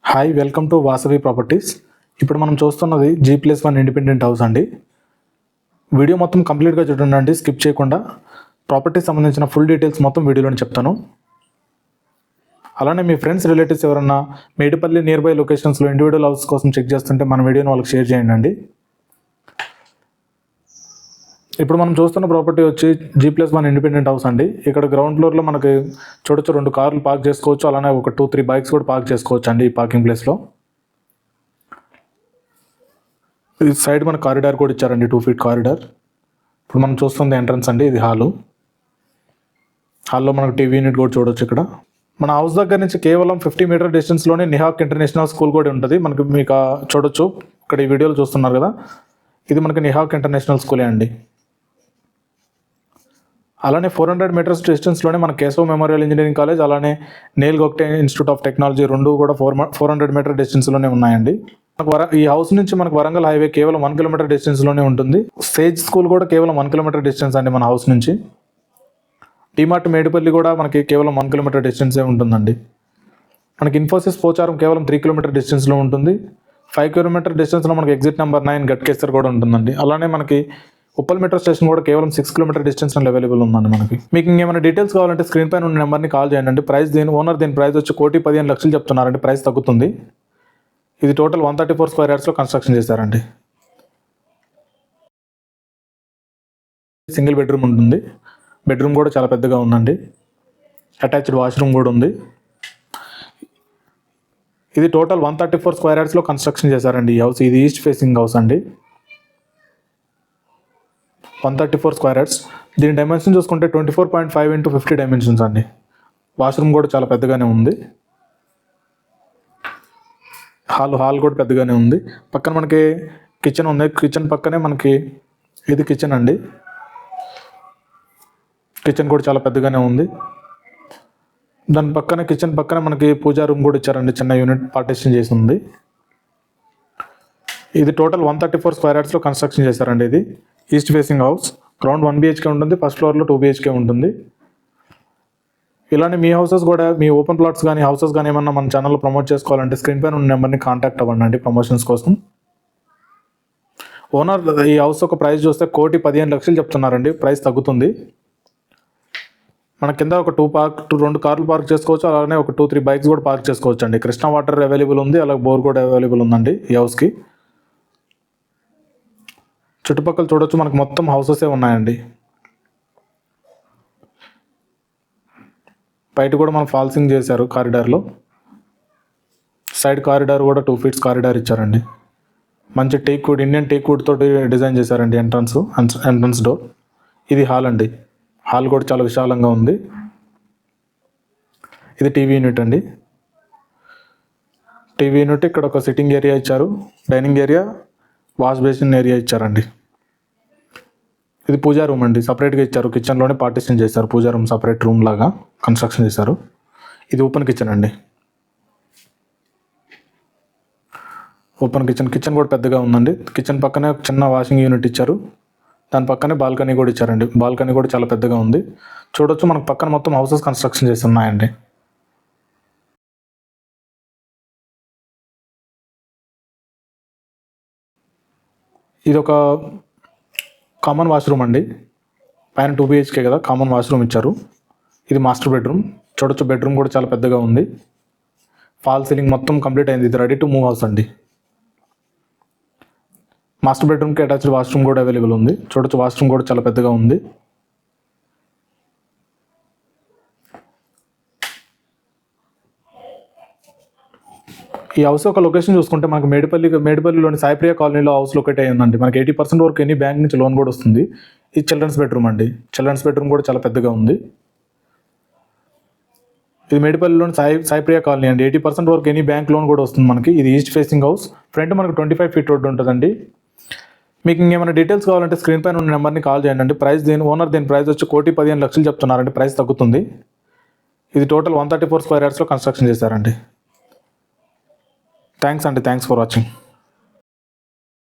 Hi, welcome to Vasavi properties. ఇప్పుడు మనం చూస్తున్నది G+1 ఇండిపెండెంట్ హౌస్ అండి. వీడియో మొత్తం కంప్లీట్గా చూడండి, స్కిప్ చేయకుండా. ప్రాపర్టీకి సంబంధించిన ఫుల్ డీటెయిల్స్ మొత్తం వీడియోలో చెప్తాను. అలానే మీ ఫ్రెండ్స్, రిలేటివ్స్ ఎవరన్నా మేడిపల్లి నియర్ బై లొకేషన్స్లో ఇండివిజువల్ హౌస్ కోసం చెక్ చేస్తుంటే మన వీడియోని వాళ్ళకి షేర్ చేయండి. ఇప్పుడు మనం చూస్తున్న ప్రాపర్టీ వచ్చి G+1 ఇండిపెండెంట్ హౌస్ అండి. ఇక్కడ గ్రౌండ్ ఫ్లోర్లో మనకి చూడొచ్చు 2 కార్లు పార్క్ చేసుకోవచ్చు, అలానే ఒక 2-3 బైక్స్ కూడా పార్క్ చేసుకోవచ్చు అండి ఈ పార్కింగ్ ప్లేస్లో. ఈ సైడ్ మన కారిడార్ కూడా ఇచ్చారండి, 2 feet కారిడార్. ఇప్పుడు మనం చూస్తుంది ఎంట్రన్స్ అండి, ఇది హాల్లో మనకు టీవీ యూనిట్ కూడా చూడొచ్చు. ఇక్కడ మన హౌస్ దగ్గర నుంచి కేవలం 50 meter డిస్టెన్స్లోనే నిహాక్ ఇంటర్నేషనల్ స్కూల్ కూడా ఉంటుంది. మీకు చూడొచ్చు, ఇక్కడ ఈ వీడియోలో చూస్తున్నారు కదా, ఇది మనకి నిహాక్ ఇంటర్నేషనల్ స్కూలే అండి. అలానే 400 meters డిస్టెన్స్లోనే మన కేశవ్ మెమోరియల్ ఇంజనీరింగ్ కాలేజ్, అలానే నేల్ గోక్టే ఇన్స్టిట్యూట్ ఆఫ్ టెక్నాలజీ రెండు కూడా 400 meter డిస్టెన్స్లోనే ఉన్నాయండి. ఈ హౌస్ నుంచి మనకు వరంగల్ హైవే కేవలం 1 kilometer డిస్టెన్స్లోనే ఉంటుంది. సేజ్ స్కూల్ కూడా కేవలం 1 kilometer డిస్టెన్స్ అండి మన హౌస్ నుంచి. డిమార్ట్ మేడిపల్లి కూడా మనకి కేవలం 1 kilometer డిస్టెన్సే ఉంటుందండి. మనకి ఇన్ఫోసిస్ పోచారం కేవలం 3 kilometer డిస్టెన్స్లో ఉంటుంది. 5 kilometer డిస్టెన్స్లో మనకి ఎగ్జిట్ నెంబర్ 9 గట్కేసర్ కూడా ఉంటుందండి. అలానే మనకి ఉప్పల్ మెట్రో స్టేషన్ కూడా కేవలం 6 kilometer డిస్టెన్స్లో అవైలబుల్ ఉందండి మనకి. మీకు ఇంకేమైనా డీటెయిల్స్ కావాలంటే స్క్రీన్ పైన ఉన్న నెంబర్ని కాల్ చేయండి. ఓనర్ దీని ప్రైస్ వచ్చి 1,15,00,000 చెప్తున్నారండి. ప్రైస్ తగ్గుతుంది. ఇది టోటల్ 134 square yardsలో కన్స్ట్రక్షన్ చేశారండి. సింగిల్ బెడ్రూమ్ ఉంటుంది. బెడ్రూమ్ కూడా చాలా పెద్దగా ఉందండి. అటాచ్డ్ వాష్రూమ్ కూడా ఉంది. ఇది టోటల్ 134 square yardsలో కన్స్ట్రక్షన్ చేశారండి ఈ హౌస్. ఇది ఈస్ట్ ఫేసింగ్ హౌస్ అండి. 134 square yards. దీని డైమెన్షన్ చూసుకుంటే 24.5 into 50 dimensions అండి. వాష్రూమ్ కూడా చాలా పెద్దగానే ఉంది. హాల్ కూడా పెద్దగానే ఉంది. పక్కన మనకి కిచెన్ ఉంది. కిచెన్ పక్కనే మనకి ఇది కిచెన్ అండి. కిచెన్ కూడా చాలా పెద్దగానే ఉంది. దాని పక్కన కిచెన్ పక్కన మనకి పూజా రూమ్ కూడా ఇచ్చారండి, చిన్న యూనిట్ పార్టీషన్ చేసి ఉంది. ఇది టోటల్ 134 square yardsలో కన్స్ట్రక్షన్ చేశారండి. ఇది east facing house. Ground 1 BHK ఉంటుంది, ఫస్ట్ ఫ్లోర్లో 2 BHK ఉంటుంది. ఇలానే మీ హౌసెస్ కూడా, మీ ఓపెన్ ప్లాట్స్ కానీ హౌసెస్ కానీ ఏమన్నా మన ఛానల్లో ప్రమోట్ చేసుకోవాలంటే స్క్రీన్ పైన ఉన్న నెంబర్ని కాంటాక్ట్ అవ్వండి ప్రమోషన్స్ కోసం. ఓనర్ ఈ హౌస్ ఒక ప్రైస్ చూస్తే 1,15,00,000 చెప్తున్నారండి. ప్రైస్ తగ్గుతుంది. మన కింద ఒక 2 కార్లు పార్క్ చేసుకోవచ్చు, అలానే ఒక 2-3 బైక్స్ కూడా పార్క్ చేసుకోవచ్చు అండి. కృష్ణా వాటర్ అవైలబుల్ ఉంది, అలాగే బోర్ కూడా అవైలబుల్ ఉందండి ఈ హౌస్కి. చుట్టుపక్కల చూడొచ్చు, మనకు మొత్తం హౌసెసే ఉన్నాయండి. బయట కూడా మనం ఫాల్సింగ్ చేశారు కారిడార్లో. సైడ్ కారిడార్ కూడా 2 feet కారిడార్ ఇచ్చారండి. మంచి ఇండియన్ టేక్ వుడ్ తోటి డిజైన్ చేశారండి ఎంట్రన్స్ డోర్. ఇది హాల్ అండి. హాల్ కూడా చాలా విశాలంగా ఉంది. ఇది టీవీ యూనిట్ అండి. టీవీ యూనిట్ ఇక్కడ ఒక సిట్టింగ్ ఏరియా ఇచ్చారు, dining area, wash basin area ఇచ్చారండి. ఇది పూజా రూమ్ అండి, సపరేట్గా ఇచ్చారు. కిచెన్లోనే పార్టీషన్ చేశారు, పూజా రూమ్ సపరేట్ రూమ్ లాగా కన్స్ట్రక్షన్ చేశారు. ఇది ఓపెన్ కిచెన్ అండి. కిచెన్ కూడా పెద్దగా ఉందండి. కిచెన్ పక్కనే చిన్న వాషింగ్ యూనిట్ ఇచ్చారు. దాని పక్కనే బాల్కనీ కూడా ఇచ్చారండి. బాల్కనీ కూడా చాలా పెద్దగా ఉంది. చూడొచ్చు, మనకు పక్కన మొత్తం హౌసెస్ కన్స్ట్రక్షన్ చేసి ఉన్నాయండి. ఇది ఒక కామన్ వాష్రూమ్ అండి. పైన 2 BHK కదా, కామన్ వాష్రూమ్ ఇచ్చారు. ఇది మాస్టర్ బెడ్రూమ్. చూడొచ్చు, బెడ్రూమ్ కూడా చాలా పెద్దగా ఉంది. ఫాల్ సీలింగ్ మొత్తం కంప్లీట్ అయింది. ఇది రెడీ టు మూవ్ హౌస్ అండి. మాస్టర్ బెడ్రూమ్కి అటాచ్డ్ వాష్రూమ్ కూడా అవైలబుల్ ఉంది. చూడొచ్చు, వాష్రూమ్ కూడా చాలా పెద్దగా ఉంది. ఈ హౌస్ ఒక లొకేషన్ చూసుకుంటే మనకు మేడిపల్లిలోని సాయిప్రియ కాలనీలో హౌస్ లొకేట్ అయ్యి ఉందండి. మనకి 80% వరకు ఎనీ బ్యాంక్ నుంచి లోన్ కూడా వస్తుంది. ఇది చిల్డ్రన్స్ బెడ్రూమ్ అండి. చిల్డ్రన్స్ బెడ్రూమ్ కూడా చాలా పెద్దగా ఉంది. ఇది మేడిపల్లిలోని సాయిప్రియ కాలనీ అండి. 80% వరకు ఎనీ బ్యాంక్ లోన్ కూడా వస్తుంది మనకి. ఇది ఈస్ట్ ఫేసింగ్ హౌస్. ఫ్రంట్ మనకు 25 feet రోడ్ ఉంటుందండి. మీకు ఇంకేమైనా డీటెయిల్స్ కావాలంటే స్క్రీన్ పైన ఉన్న నెంబర్ని కాల్ చేయండి. ఓనర్ దీని ప్రైస్ వచ్చి 1,15,00,000 చెప్తున్నారండి. ప్రైస్ తగ్గుతుంది. ఇది టోటల్ 134 square yardsలో కన్స్ట్రక్షన్ చేశారండి. Thanks for watching.